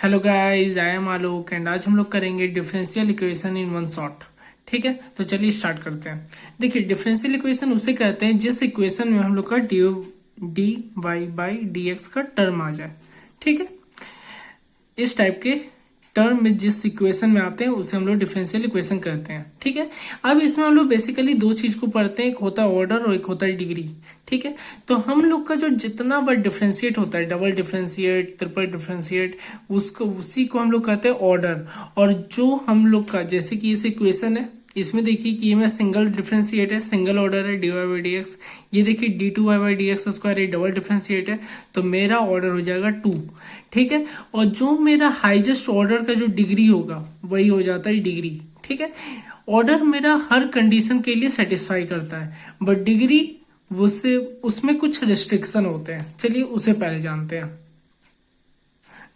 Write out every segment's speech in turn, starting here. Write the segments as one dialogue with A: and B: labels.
A: Hello guys, I am Alok and आज हम लोग करेंगे differential equation in one shot. ठीक है, तो चलिए स्टार्ट करते हैं। देखिए, डिफरेंशियल इक्वेशन उसे कहते हैं जिस इक्वेशन में हम लोग का D Y by D X का टर्म आ जाए। ठीक है, इस टाइप के टर्म में जिस इक्वेशन में आते हैं उसे हम लोग डिफरेंशियल इक्वेशन कहते हैं। ठीक है, अब इसमें हम लोग बेसिकली दो चीज को पढ़ते हैं, एक होता है ऑर्डर और एक होता है डिग्री। ठीक है, तो हम लोग का जो जितना बार डिफरेंशिएट होता है, डबल डिफरेंशिएट, ट्रिपल डिफरेंशिएट, उसको उसी को हम लोग कहते हैं ऑर्डर। और जो हम लोग का जैसे कि इस इक्वेशन है, इसमें देखिए कि ये में सिंगल डिफरेंशिएट है, सिंगल ऑर्डर है D Y by D X. ये देखिए D two Y by D X square, ये डबल डिफरेंशिएट है, तो मेरा ऑर्डर हो जाएगा 2। ठीक है, और जो मेरा हाईएस्ट ऑर्डर का जो डिग्री होगा वही हो जाता है डिग्री। ठीक है, ऑर्डर मेरा हर कंडीशन के लिए सेटिस्फाई करता है, बट डिग्री उससे उसमें कुछ रिस्ट्रिक्शन होते हैं। चलिए उसे पहले जानते हैं।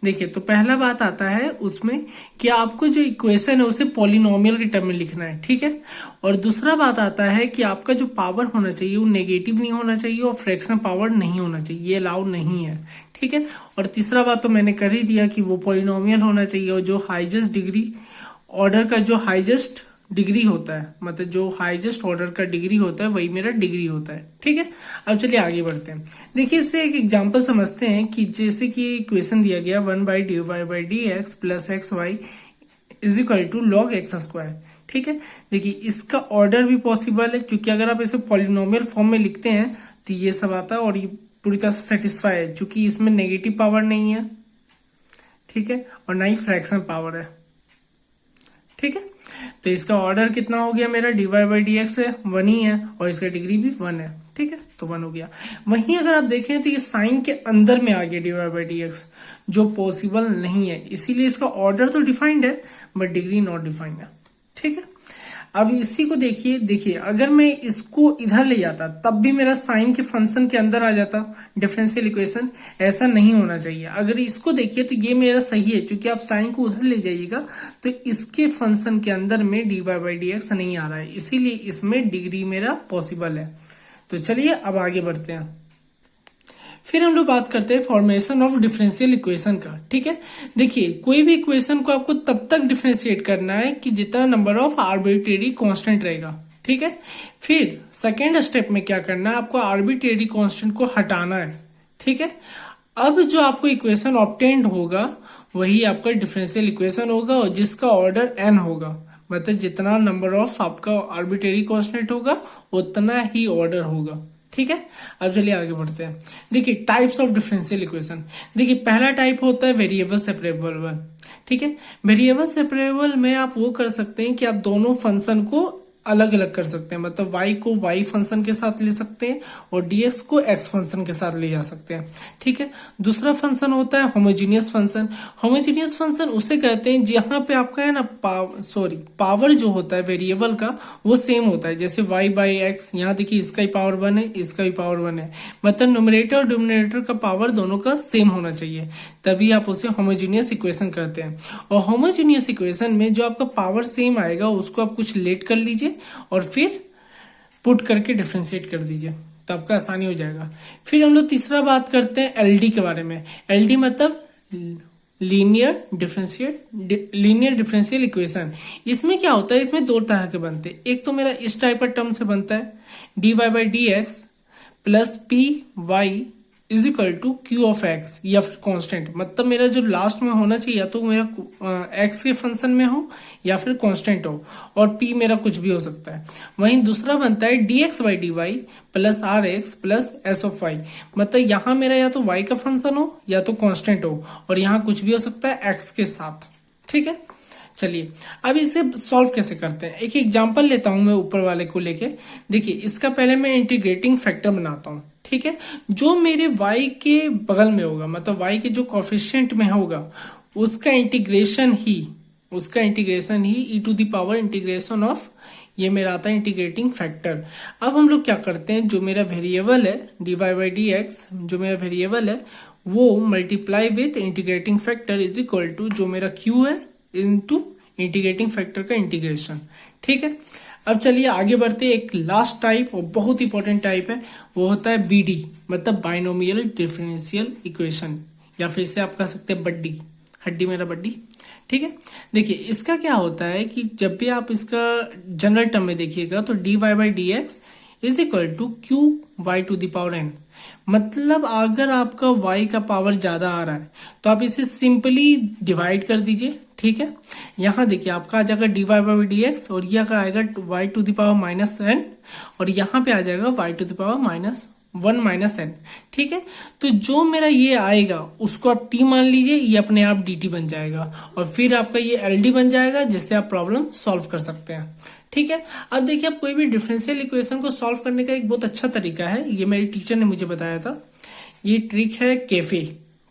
A: देखिए, तो पहला बात आता है उसमें कि आपको जो इक्वेशन है उसे पॉलिनोमियल के टर्म में लिखना है। ठीक है, और दूसरा बात आता है कि आपका जो पावर होना चाहिए वो नेगेटिव नहीं होना चाहिए और फ्रैक्शन पावर नहीं होना चाहिए, ये अलाउ नहीं है। ठीक है, और तीसरा बात तो मैंने कर ही दिया कि वो पॉलिनोमियल होना चाहिए और जो हाईएस्ट डिग्री ऑर्डर का जो हाईएस्ट डिग्री होता है, मतलब जो हाईएस्ट ऑर्डर का डिग्री होता है वही मेरा डिग्री होता है। ठीक है, अब चलिए आगे बढ़ते हैं। देखिए, इससे एक एग्जांपल समझते हैं कि जैसे कि इक्वेशन दिया गया 1/dy/dx plus X Y is equal to log X square. ठीक है, देखिए इसका ऑर्डर भी पॉसिबल है, क्योंकि अगर आप इसे पॉलिनोमियल फॉर्म में लिखते हैं तो ये सब आता है और ये पूरी तरह से सेटिस्फाई है, क्योंकि इसमें नेगेटिव पावर नहीं है। ठीक है, और ना ही फ्रैक्शन पावर है। ठीक है, तो इसका ऑर्डर कितना हो गया, मेरा D Y by D X है, 1 ही है, और इसका डिग्री भी 1 है। ठीक है, तो 1 हो गया। वहीं अगर आप देखें तो ये साइन के अंदर में आ गया D Y by D x, जो पॉसिबल नहीं है, इसीलिए इसका ऑर्डर तो डिफाइंड है बट डिग्री नॉट डिफाइंड है। ठीक है, अब इसी को देखिए अगर मैं इसको इधर ले जाता तब भी मेरा साइन के फंक्शन के अंदर आ जाता डिफरेंशियल इक्वेशन। ऐसा नहीं होना चाहिए। अगर इसको देखिए तो ये मेरा सही है, क्योंकि आप साइन को उधर ले जाइएगा तो इसके फंक्शन के अंदर में D Y by D X नहीं आ रहा है, इसीलिए इसमें डिग्री मेरा पॉसिबल है। तो चलिए अब आगे बढ़ते हैं। फिर हम लोग बात करते हैं फॉर्मेशन ऑफ डिफरेंशियल इक्वेशन का। ठीक है, देखिए कोई भी इक्वेशन को आपको तब तक डिफरेंशिएट करना है कि जितना नंबर ऑफ आर्बिट्रेरी कांस्टेंट रहेगा। ठीक है, फिर सेकेंड स्टेप में क्या करना है, आपको आर्बिट्रेरी कांस्टेंट को हटाना है। ठीक है, अब जो आपको इक्वेशन ऑब्टेन्ड होगा वही आपका डिफरेंशियल इक्वेशन होगा और जिसका ऑर्डर n होगा, मतलब जितना नंबर ऑफ आपका आर्बिट्रेरी कांस्टेंट होगा उतना ही ऑर्डर होगा। ठीक है, अब चलिए आगे बढ़ते हैं। देखिए टाइप्स ऑफ डिफरेंशियल इक्वेशन। देखिए पहला टाइप होता है वेरिएबल सेपरेबल। ठीक है, वेरिएबल सेपरेबल में आप वो कर सकते हैं कि आप दोनों फंक्शन को अलग अलग कर सकते हैं, मतलब y को y फंक्शन के साथ ले सकते हैं और dx को x फंक्शन के साथ ले जा सकते हैं। ठीक है, दूसरा फंक्शन होता है होमोजीनियस फंक्शन। होमोजीनियस फंक्शन उसे कहते हैं जहां पे आपका है ना पावर जो होता है वेरिएबल का वो सेम होता है, जैसे y बाई एक्स, यहाँ देखिए इसका ही पावर 1 है, इसका भी पावर 1 है, मतलब न्यूमरेटर और डिनोमिनेटर का पावर दोनों का सेम होना चाहिए, तभी आप उसे होमोजीनियस इक्वेशन कहते हैं। और होमोजीनियस इक्वेशन में जो आपका पावर सेम आएगा उसको आप कुछ लेट कर लीजिए और फिर पुट करके डिफरेंशिएट कर दीजिए, तो आपका आसानी हो जाएगा। फिर हम लोग तीसरा बात करते हैं एलडी के बारे में। एलडी मतलब लीनियर डिफरेंशियल इक्वेशन। इसमें क्या होता है, इसमें दो तरह के बनते हैं। एक तो मेरा इस टाइप का टर्म से बनता है D Y by D X plus P Y is equal to Q of X, या फिर कांस्टेंट, मतलब मेरा जो लास्ट में होना चाहिए या तो मेरा एक्स के फंक्शन में हो या फिर कांस्टेंट हो, और पी मेरा कुछ भी हो सकता है। वहीं दूसरा बनता है d x by d y plus R x plus S of y, मतलब यहाँ मेरा या तो वाई का फंक्शन हो या तो कांस्टेंट हो, और यहाँ कुछ भी हो सकता है एक्स के साथ। ठीक है, चलिए अब इसे सॉल्व कैसे करते हैं, एक एग्जांपल लेता हूं मैं ऊपर वाले को लेके। देखिए इसका पहले मैं इंटीग्रेटिंग फैक्टर बनाता हूं। ठीक है, जो मेरे y के बगल में होगा, मतलब y के जो कोफिशिएंट में होगा उसका इंटीग्रेशन ही e to the power integration of, ये मेरा आता है इंटीग्रेटिंग फैक्टर। अब हम लोग क्या करते हैं, जो मेरा वेरिएबल है D Y by D x, जो मेरा वेरिएबल है वो multiply with integrating factor is equal to जो मेरा q है इनटू इंटीग्रेटिंग फैक्टर का इंटीग्रेशन। ठीक है, अब चलिए आगे बढ़ते हैं। एक लास्ट टाइप और बहुत इंपॉर्टेंट टाइप है, वो होता है बीडी, मतलब बाइनोमियल डिफरेंशियल इक्वेशन, या फिर इसे आप कह सकते हैं बड्डी। हड्डी मेरा बड्डी। ठीक है, देखिए इसका क्या होता है कि जब भी आप इसका जनरल टर्म में देखिएगा तो dy by D x is equal to q y to the power n। मतलब अगर आपका y का पावर ज्यादा आ रहा है तो आप इसे सिंपली डिवाइड कर दीजिए। ठीक है, यहाँ देखिए आपका आ जाएगा dy बाई डी एक्स और यह आएगा y to the power minus n और यहाँ पे आ जाएगा y to the power minus 1 minus n। ठीक है, तो जो मेरा ये आएगा उसको आप t मान लीजिए, ये अपने आप dt बन जाएगा और फिर आपका ये LD बन जाएगा, जिससे आप प्रॉब्लम सॉल्व कर सकते हैं। ठीक है, अब देखिए आप कोई भी डिफरेंशियल इक्वेशन को सॉल्व करने का एक बहुत अच्छा तरीका है, ये मेरे टीचर ने मुझे बताया था, ये ट्रिक है कैफे।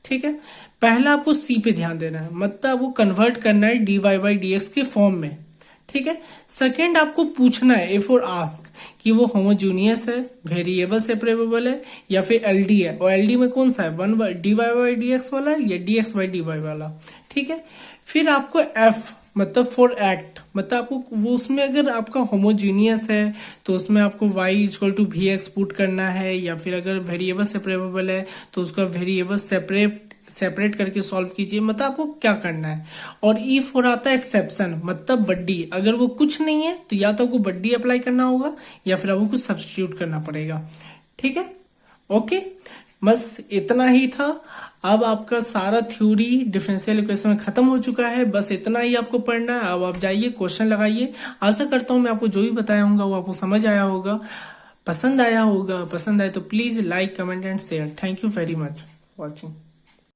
A: ठीक है, पहला आपको सी पे ध्यान देना है, मतलब आपको कन्वर्ट करना है dy बाई डी एक्स के फॉर्म में। ठीक है, सेकेंड आपको पूछना है ए फॉर आस्क कि वो होमोजीनियस है, वेरिएबल सेपरेबल है या फिर एलडी है, और एलडी में कौन सा है, one dy by D x वाला या dx बाई dy वाला। ठीक है, फिर आपको एफ मतलब फॉर एक्ट, मतलब आपको वो उसमें अगर आपका होमोजीनियस है तो उसमें आपको y equal to v x put करना है, या फिर अगर वेरिएबल सेपरेबल है तो उसका वेरिएबल सेपरेट करके सॉल्व कीजिए, मतलब आपको क्या करना है। और ई फॉर आता है एक्सेप्शन, मतलब बड्डी, अगर वो कुछ नहीं है तो या तो आपको बड्डी अप्लाई करना होगा या फिर आपको कुछ सब्स्टिट्यूट करना पड़ेगा। ठीक है, ओके, बस इतना ही था। अब आपका सारा थ्योरी डिफरेंशियल इक्वेशन में खत्म हो चुका है, बस इतना ही आपको पढ़ना है। अब आप जाइए क्वेश्चन लगाइए। आशा करता हूँ मैं आपको जो भी बताया होगा वो आपको समझ आया होगा, पसंद आया होगा। पसंद आए तो please like, comment and share. Thank you very much watching.